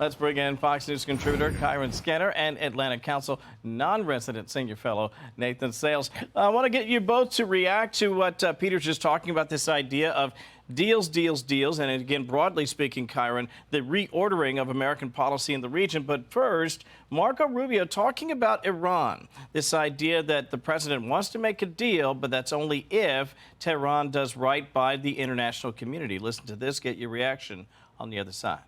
Let's bring in Fox News contributor Kyron Skinner and Atlanta Council non-resident senior fellow Nathan Sales. I want to get you both to react to what Peter's just talking about, this idea of deals, and again, broadly speaking, Kyron, the reordering of American policy in the region. But first, Marco Rubio talking about Iran, this idea that the president wants to make a deal, but that's only if Tehran does right by the international community. Listen to this, get your reaction on the other side.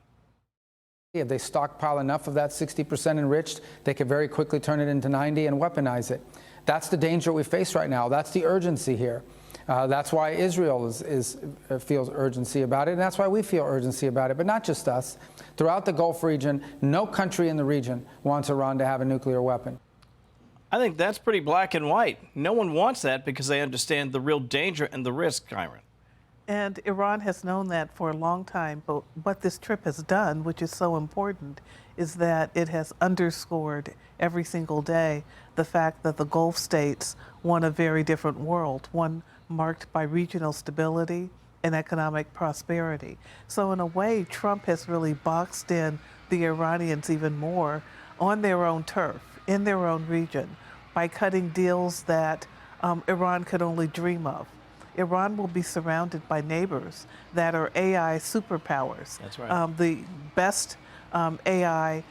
If they stockpile enough of that 60% enriched, they could very quickly turn it into 90 and weaponize it. That's the danger we face right now. That's the urgency here. That's why Israel feels urgency about it, and that's why we feel urgency about it. But not just us. Throughout the Gulf region, no country in the region wants Iran to have a nuclear weapon. I think that's pretty black and white. No one wants that because they understand the real danger and the risk, Kyron. And Iran has known that for a long time, but what this trip has done, which is so important, is that it has underscored every single day the fact that the Gulf states want a very different world, one marked by regional stability and economic prosperity. So in a way, Trump has really boxed in the Iranians even more on their own turf, in their own region, by cutting deals that Iran could only dream of. Iran will be surrounded by neighbors that are AI superpowers. That's right. The best AI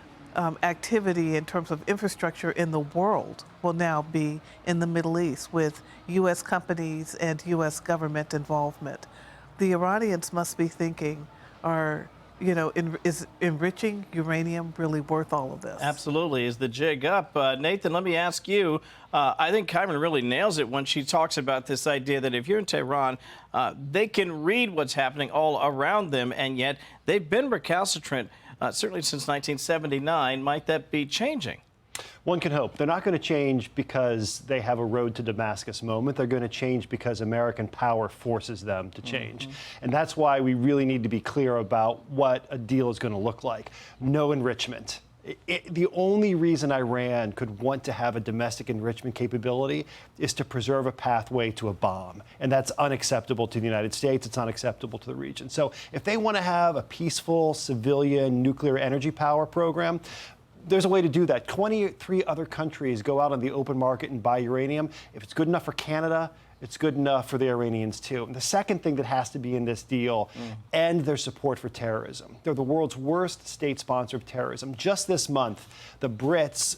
activity in terms of infrastructure in the world will now be in the Middle East with U.S. companies and U.S. government involvement. The Iranians must be thinking, is enriching uranium really worth all of this? Absolutely. Is the jig up? Nathan, let me ask you. I think Kyron really nails it when she talks about this idea that if you're in Tehran, they can read what's happening all around them, and yet they've been recalcitrant certainly since 1979. Might that be changing? One can hope. They're not going to change because they have a road to Damascus moment. They're going to change because American power forces them to change. And that's why we really need to be clear about what a deal is going to look like. No enrichment. The only reason Iran could want to have a domestic enrichment capability is to preserve a pathway to a bomb. And that's unacceptable to the United States. It's unacceptable to the region. So if they want to have a peaceful civilian nuclear energy power program, there's a way to do that. 23 other countries go out on the open market and buy uranium. If it's good enough for Canada, it's good enough for the Iranians, too. And the second thing that has to be in this deal, end their support for terrorism. They're the world's worst state sponsor of terrorism. Just this month, the Brits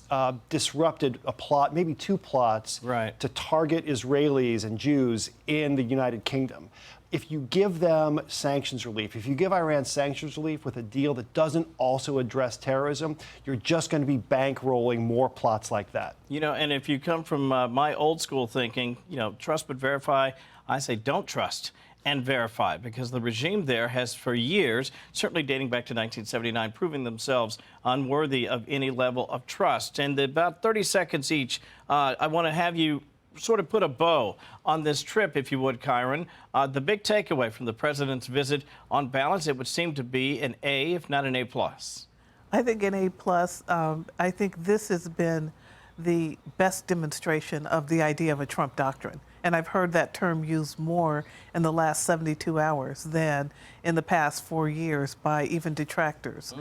disrupted a plot, maybe two plots, to target Israelis and Jews in the United Kingdom. If you give them sanctions relief, if you give Iran sanctions relief with a deal that doesn't also address terrorism, you're just going to be bankrolling more plots like that. You know, and if you come from my old school thinking, trust but verify, I say don't trust and verify, because the regime there has for years, certainly dating back to 1979, proven themselves unworthy of any level of trust. And about 30 seconds each, I want to have you sort of put a bow on this trip, if you would, Kyron. The big takeaway from the president's visit, on balance, it would seem to be an A, if not an A+. I think an A+. I think this has been the best demonstration of the idea of a Trump doctrine. And I've heard that term used more in the last 72 hours than in the past 4 years by even detractors.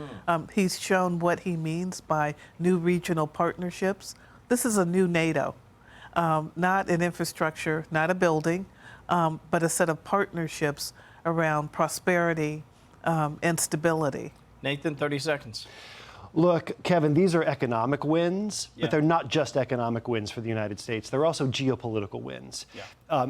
He's shown what he means by new regional partnerships. This is a new NATO. Not an infrastructure, not a building, but a set of partnerships around prosperity and stability. Nathan, 30 seconds. Look, Kevin, these are economic wins, but they're not just economic wins for the United States. They're also geopolitical wins.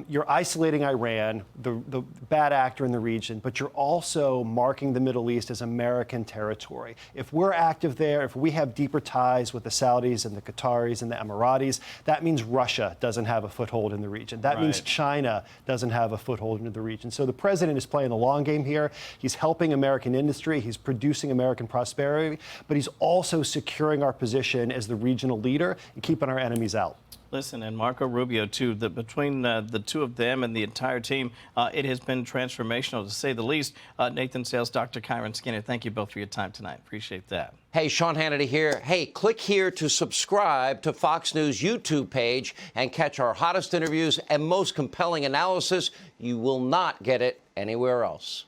You're isolating Iran, the bad actor in the region, but you're also marking the Middle East as American territory. If we're active there, if we have deeper ties with the Saudis and the Qataris and the Emiratis, that means Russia doesn't have a foothold in the region. That means China doesn't have a foothold in the region. So the president is playing the long game here. He's helping American industry. He's producing American prosperity, but he's also securing our position as the regional leader and keeping our enemies out. Listen, and Marco Rubio, too, between the two of them and the entire team, it has been transformational, to say the least. Nathan Sales, Dr. Kyron Skinner, thank you both for your time tonight. Appreciate that. Hey, Sean Hannity here. Hey, click here to subscribe to Fox News YouTube page and catch our hottest interviews and most compelling analysis. You will not get it anywhere else.